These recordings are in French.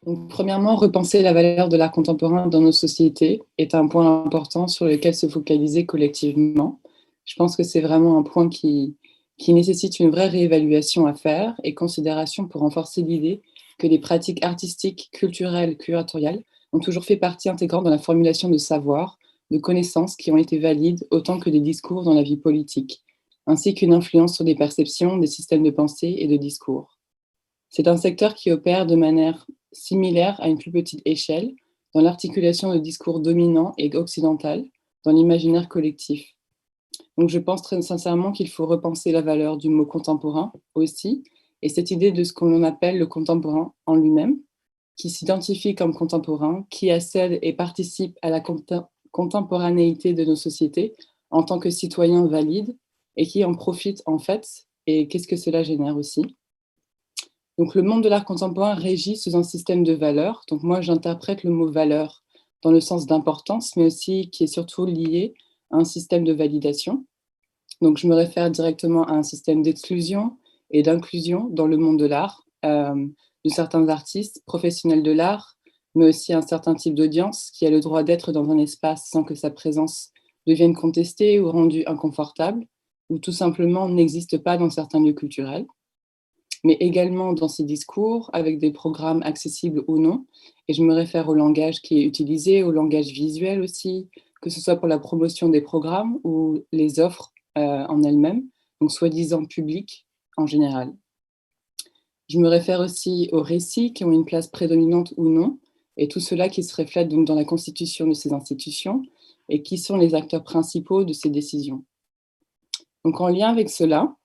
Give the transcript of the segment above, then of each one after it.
Donc, premièrement, repenser la valeur de l'art contemporain dans nos sociétés est un point important sur lequel se focaliser collectivement. Je pense que c'est vraiment un point qui nécessite une vraie réévaluation à faire et considération pour renforcer l'idée que les pratiques artistiques, culturelles, curatoriales ont toujours fait partie intégrante dans la formulation de savoirs, de connaissances qui ont été valides autant que des discours dans la vie politique, ainsi qu'une influence sur des perceptions, des systèmes de pensée et de discours. C'est un secteur qui opère de manière similaire à une plus petite échelle dans l'articulation de discours dominants et occidentaux dans l'imaginaire collectif. Donc je pense très sincèrement qu'il faut repenser la valeur du mot contemporain aussi, et cette idée de ce qu'on appelle le contemporain en lui-même, qui s'identifie comme contemporain, qui accède et participe à la contemporanéité de nos sociétés en tant que citoyen valide, et qui en profite en fait, et qu'est-ce que cela génère aussi. Donc, le monde de l'art contemporain régit sous un système de valeurs. Donc, moi, j'interprète le mot valeur dans le sens d'importance, mais aussi qui est surtout lié à un système de validation. Donc, je me réfère directement à un système d'exclusion et d'inclusion dans le monde de l'art, de certains artistes, professionnels de l'art, mais aussi un certain type d'audience qui a le droit d'être dans un espace sans que sa présence devienne contestée ou rendue inconfortable, ou tout simplement n'existe pas dans certains lieux culturels, mais également dans ses discours, avec des programmes accessibles ou non. Et je me réfère au langage qui est utilisé, au langage visuel aussi, que ce soit pour la promotion des programmes ou les offres en elles-mêmes, donc soi-disant publiques en général. Je me réfère aussi aux récits qui ont une place prédominante ou non, et tout cela qui se reflète donc dans la constitution de ces institutions et qui sont les acteurs principaux de ces décisions. Donc en lien avec cela,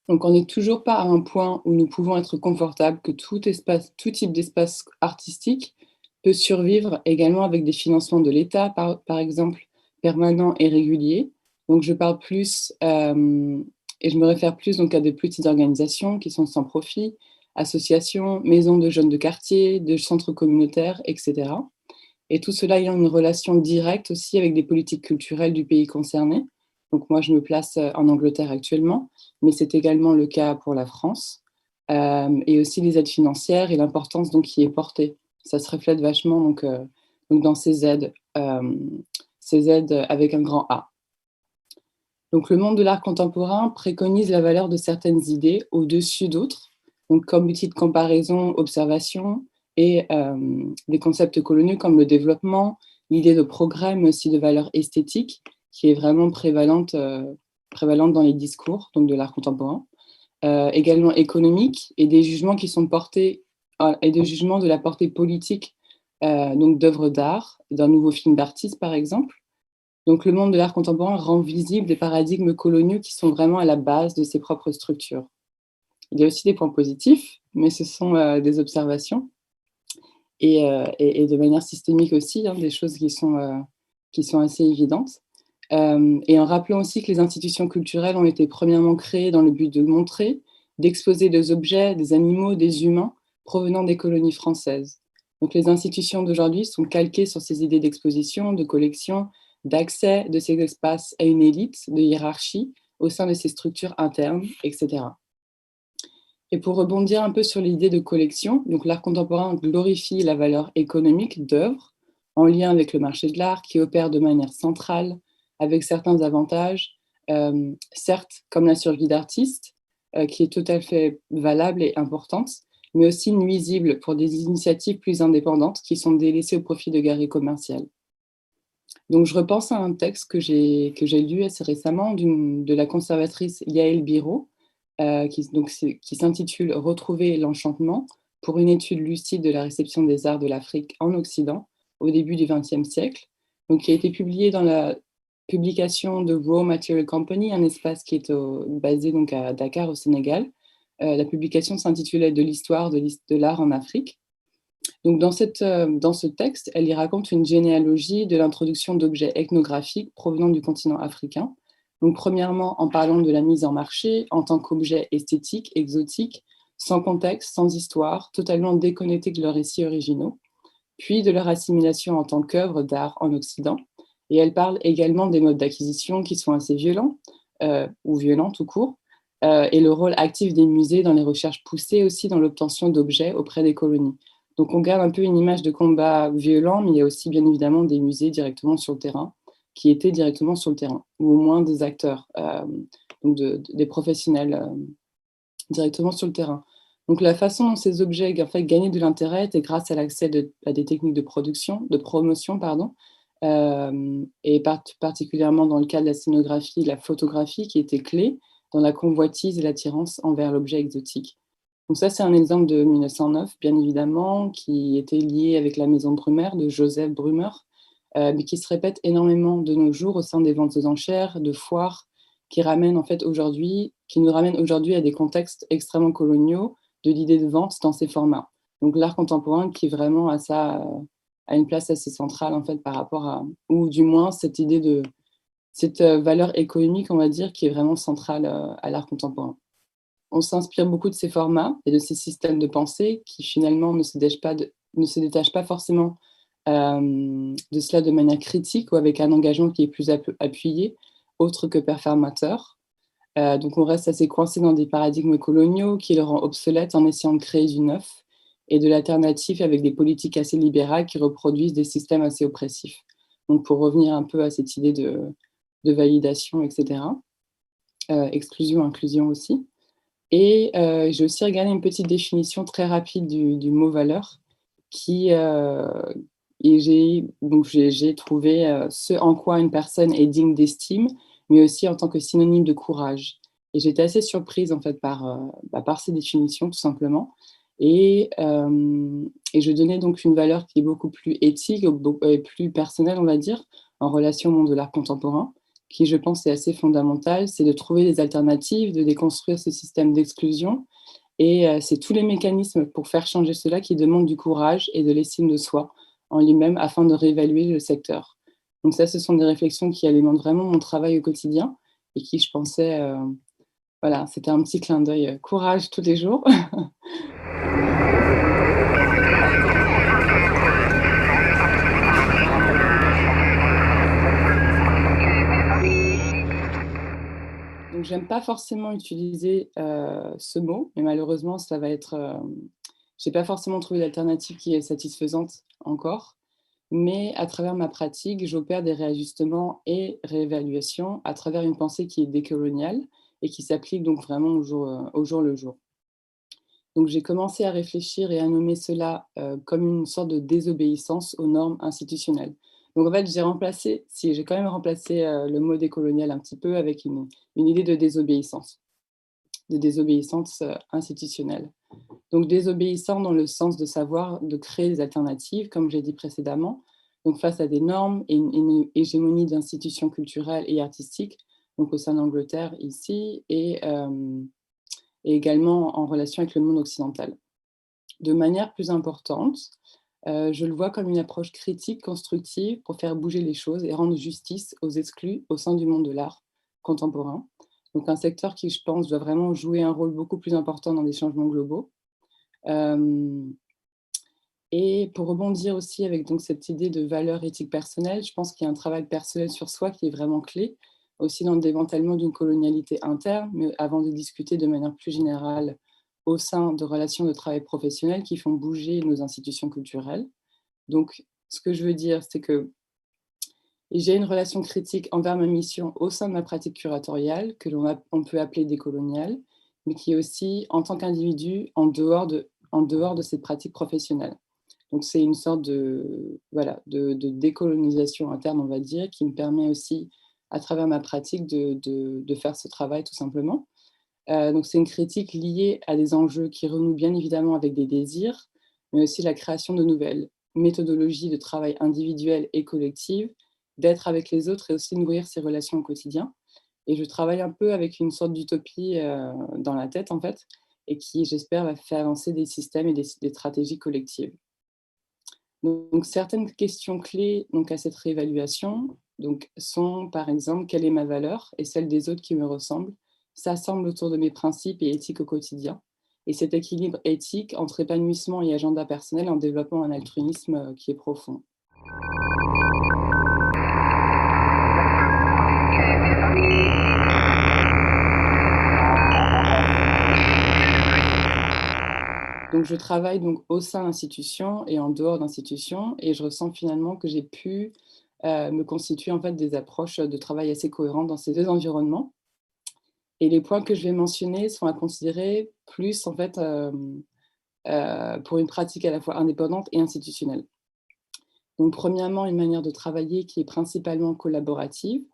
donc on n'est toujours pas à un point où nous pouvons être confortables que tout type d'espace artistique peut survivre également avec des financements de l'État, par exemple, permanents et réguliers. Donc je parle plus, et je me réfère plus donc à des petites organisations qui sont sans profit, associations, maisons de jeunes de quartier, de centres communautaires, etc. Et tout cela ayant une relation directe aussi avec des politiques culturelles du pays concerné. Donc moi, je me place en Angleterre actuellement, mais c'est également le cas pour la France. Et aussi les aides financières et l'importance donc qui est portée. Ça se reflète vachement donc dans ces aides avec un grand A. Donc le monde de l'art contemporain préconise la valeur de certaines idées au-dessus d'autres, donc comme outil de comparaison, observation, et des concepts coloniaux comme le développement, l'idée de progrès, mais aussi de valeur esthétique, qui est vraiment prévalente dans les discours donc de l'art contemporain. Également économique, et des jugements qui sont portés, et des jugements de la portée politique donc d'œuvres d'art, d'un nouveau film d'artiste par exemple. Donc le monde de l'art contemporain rend visible des paradigmes coloniaux qui sont vraiment à la base de ses propres structures. Il y a aussi des points positifs, mais ce sont des observations et de manière systémique aussi, hein, des choses qui sont assez évidentes. Et en rappelant aussi que les institutions culturelles ont été premièrement créées dans le but de montrer, d'exposer des objets, des animaux, des humains provenant des colonies françaises. Donc les institutions d'aujourd'hui sont calquées sur ces idées d'exposition, de collection, d'accès de ces espaces à une élite, de hiérarchie au sein de ces structures internes, etc. Et pour rebondir un peu sur l'idée de collection, donc l'art contemporain glorifie la valeur économique d'œuvres en lien avec le marché de l'art qui opère de manière centrale avec certains avantages, certes comme la survie d'artistes, qui est tout à fait valable et importante, mais aussi nuisible pour des initiatives plus indépendantes qui sont délaissées au profit de guerres commerciales. Donc je repense à un texte que j'ai lu assez récemment de la conservatrice Yael Biro, qui s'intitule Retrouver l'enchantement pour une étude lucide de la réception des arts de l'Afrique en Occident au début du XXe siècle, donc qui a été publié dans la publication de Raw Material Company, un espace qui est basé donc à Dakar au Sénégal. La publication s'intitulait De l'histoire de l'art en Afrique. Donc dans ce texte, elle y raconte une généalogie de l'introduction d'objets ethnographiques provenant du continent africain. Donc premièrement, en parlant de la mise en marché en tant qu'objet esthétique, exotique, sans contexte, sans histoire, totalement déconnectés de leurs récits originaux, puis de leur assimilation en tant qu'œuvre d'art en Occident. Et elle parle également des modes d'acquisition qui sont assez violents, ou violents tout court, et le rôle actif des musées dans les recherches poussées aussi dans l'obtention d'objets auprès des colonies. Donc on garde un peu une image de combat violent, mais il y a aussi bien évidemment des musées directement sur le terrain, qui étaient directement sur le terrain, ou au moins des acteurs, donc des professionnels directement sur le terrain. Donc la façon dont ces objets en fait, gagnaient de l'intérêt était grâce à l'accès à des techniques de production, de promotion, pardon, et particulièrement dans le cas de la scénographie, la photographie qui était clé dans la convoitise et l'attirance envers l'objet exotique. Donc ça, c'est un exemple de 1909, bien évidemment, qui était lié avec la maison Brumer, de Joseph Brumer, mais qui se répète énormément de nos jours au sein des ventes aux enchères, de foires, qui nous ramènent aujourd'hui à des contextes extrêmement coloniaux de l'idée de vente dans ces formats. Donc l'art contemporain qui vraiment a une place assez centrale en fait par rapport à, ou du moins cette idée de cette valeur économique, on va dire, qui est vraiment centrale à l'art contemporain. On s'inspire beaucoup de ces formats et de ces systèmes de pensée qui finalement ne se détachent pas forcément de cela de manière critique ou avec un engagement qui est plus appuyé, autre que performateur. Donc on reste assez coincé dans des paradigmes coloniaux qui le rend obsolète en essayant de créer du neuf et de l'alternatif avec des politiques assez libérales qui reproduisent des systèmes assez oppressifs. Donc pour revenir un peu à cette idée de validation, etc. Exclusion, inclusion aussi. Et j'ai aussi regardé une petite définition très rapide du mot valeur qui, et j'ai trouvé ce en quoi une personne est digne d'estime, mais aussi en tant que synonyme de courage. Et j'étais assez surprise en fait par ces définitions tout simplement. Et je donnais donc une valeur qui est beaucoup plus éthique et plus personnelle, on va dire, en relation au monde de l'art contemporain, qui je pense est assez fondamental, c'est de trouver des alternatives, de déconstruire ce système d'exclusion. Et c'est tous les mécanismes pour faire changer cela qui demandent du courage et de l'estime de soi en lui-même afin de réévaluer le secteur. Donc ça, ce sont des réflexions qui alimentent vraiment mon travail au quotidien et qui, je pensais, voilà, c'était un petit clin d'œil, courage tous les jours. Donc j'aime pas forcément utiliser ce mot, mais malheureusement, ça va être. J'ai pas forcément trouvé d'alternative qui est satisfaisante encore. Mais à travers ma pratique, j'opère des réajustements et réévaluations à travers une pensée qui est décoloniale et qui s'applique donc vraiment au jour le jour. Donc j'ai commencé à réfléchir et à nommer cela comme une sorte de désobéissance aux normes institutionnelles. Donc en fait, j'ai quand même remplacé le mot décolonial un petit peu avec une idée de désobéissance institutionnelle. Donc désobéissant dans le sens de savoir, de créer des alternatives, comme j'ai dit précédemment, donc face à des normes et une hégémonie d'institutions culturelles et artistiques, donc au sein d'Angleterre ici, et également en relation avec le monde occidental. De manière plus importante, je le vois comme une approche critique, constructive, pour faire bouger les choses et rendre justice aux exclus au sein du monde de l'art contemporain. Donc un secteur qui, je pense, doit vraiment jouer un rôle beaucoup plus important dans les changements globaux. Et pour rebondir aussi avec donc cette idée de valeur éthique personnelle, je pense qu'il y a un travail personnel sur soi qui est vraiment clé, aussi dans le démantèlement d'une colonialité interne, mais avant de discuter de manière plus générale au sein de relations de travail professionnelles qui font bouger nos institutions culturelles. Donc, ce que je veux dire, c'est que j'ai une relation critique envers ma mission au sein de ma pratique curatoriale, que on peut appeler décoloniale, mais qui est aussi en tant qu'individu en dehors de cette pratique professionnelle. Donc c'est une sorte voilà, de décolonisation interne, on va dire, qui me permet aussi, à travers ma pratique, de faire ce travail tout simplement. Donc c'est une critique liée à des enjeux qui renouent bien évidemment avec des désirs, mais aussi la création de nouvelles méthodologies de travail individuelles et collectives, d'être avec les autres et aussi nourrir ces relations au quotidien. Et je travaille un peu avec une sorte d'utopie dans la tête en fait, et qui, j'espère, va faire avancer des systèmes et des stratégies collectives. Donc certaines questions clés donc, à cette réévaluation donc, sont par exemple quelle est ma valeur et celle des autres qui me ressemblent. Ça semble autour de mes principes et éthiques au quotidien. Et cet équilibre éthique entre épanouissement et agenda personnel en développant un altruisme qui est profond. Donc je travaille donc au sein d'institutions et en dehors d'institutions et je ressens finalement que j'ai pu, me constituer en fait des approches, de travail assez cohérentes dans ces 2 environnements et les points que je vais mentionner sont à considérer plus en fait, pour une pratique à la fois indépendante et institutionnelle. Donc premièrement, une manière de travailler qui est principalement collaborative,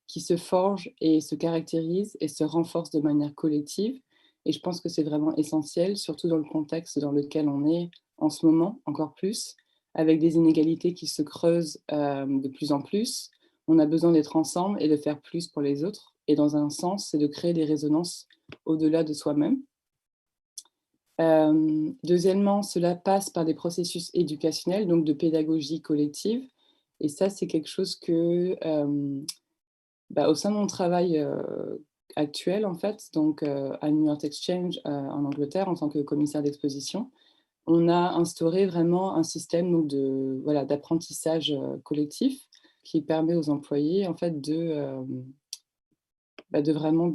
qui se forge et se caractérise et se renforce de manière collective et je pense que c'est vraiment essentiel, surtout dans le contexte dans lequel on est en ce moment, encore plus, avec des inégalités qui se creusent, de plus en plus. On a besoin d'être ensemble et de faire plus pour les autres et dans un sens, c'est de créer des résonances au-delà de soi-même. Deuxièmement, cela passe par des processus éducationnels, donc de pédagogie collective et ça, c'est quelque chose que, au sein de mon travail, actuel, en fait, donc à New York Exchange, en Angleterre, en tant que commissaire d'exposition, on a instauré vraiment un système donc de voilà, d'apprentissage, collectif qui permet aux employés, en fait, de vraiment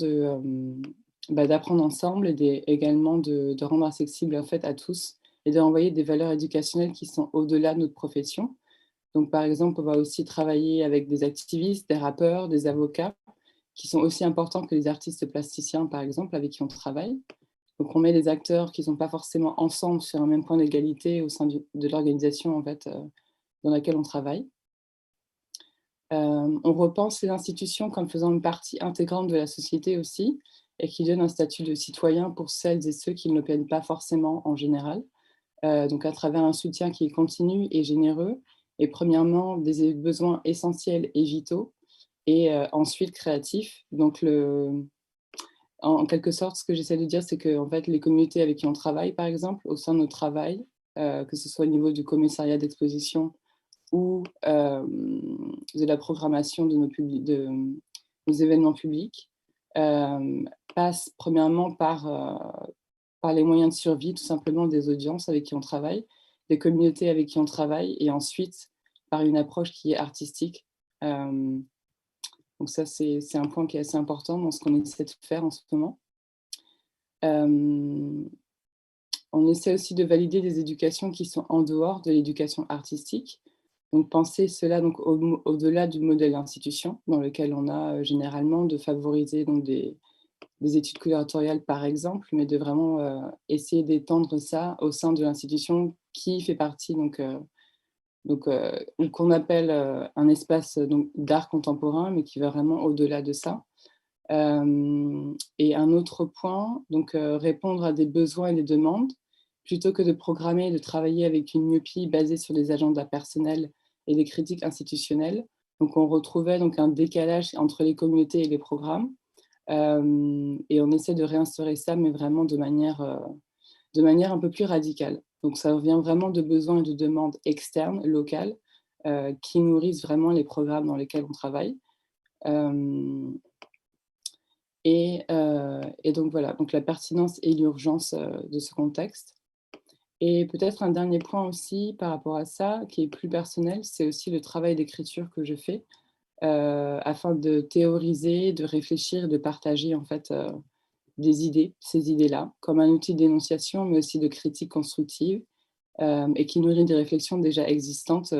d'apprendre ensemble et également de rendre accessible, en fait, à tous et de renvoyer des valeurs éducationnelles qui sont au-delà de notre profession. Donc, par exemple, on va aussi travailler avec des activistes, des rappeurs, des avocats, qui sont aussi importants que les artistes plasticiens, par exemple, avec qui on travaille. Donc, on met des acteurs qui ne sont pas forcément ensemble sur un même point d'égalité au sein de l'organisation, en fait, dans laquelle on travaille. On repense les institutions comme faisant une partie intégrante de la société aussi et qui donne un statut de citoyen pour celles et ceux qui ne le plaignent pas forcément en général. Donc à travers un soutien qui est continu et généreux et premièrement des besoins essentiels et vitaux et ensuite créatifs. Donc en quelque sorte, ce que j'essaie de dire, c'est que en fait, les communautés avec qui on travaille, par exemple, au sein de notre travail, que ce soit au niveau du commissariat d'exposition ou de la programmation de nos événements publics, passe premièrement par les moyens de survie, tout simplement des audiences avec qui on travaille, des communautés avec qui on travaille et ensuite par une approche qui est artistique. Donc ça, c'est un point qui est assez important dans ce qu'on essaie de faire en ce moment. On essaie aussi de valider des éducations qui sont en dehors de l'éducation artistique. Donc penser cela donc au-delà du modèle d'institution dans lequel on a généralement de favoriser donc des études curatoriales par exemple, mais de vraiment essayer d'étendre ça au sein de l'institution qui fait partie ou qu'on appelle un espace donc d'art contemporain, mais qui va vraiment au-delà de ça. Et un autre point, donc répondre à des besoins et des demandes, plutôt que de programmer et de travailler avec une myopie basée sur des agendas personnels et des critiques institutionnelles. Donc on retrouvait donc un décalage entre les communautés et les programmes. Et on essaie de réinstaurer ça, mais vraiment de manière un peu plus radicale. Donc ça vient vraiment de besoins et de demandes externes, locales, qui nourrissent vraiment les programmes dans lesquels on travaille. Et donc voilà, donc la pertinence et l'urgence de ce contexte. Et peut-être un dernier point aussi par rapport à ça, qui est plus personnel, c'est aussi le travail d'écriture que je fais afin de théoriser, de réfléchir, de partager en fait des idées, ces idées-là, comme un outil d'énonciation, mais aussi de critique constructive et qui nourrit des réflexions déjà existantes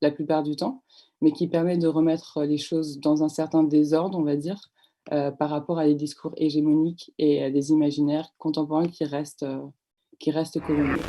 la plupart du temps, mais qui permet de remettre les choses dans un certain désordre, on va dire, par rapport à des discours hégémoniques et à des imaginaires contemporains qui restent coloniaux.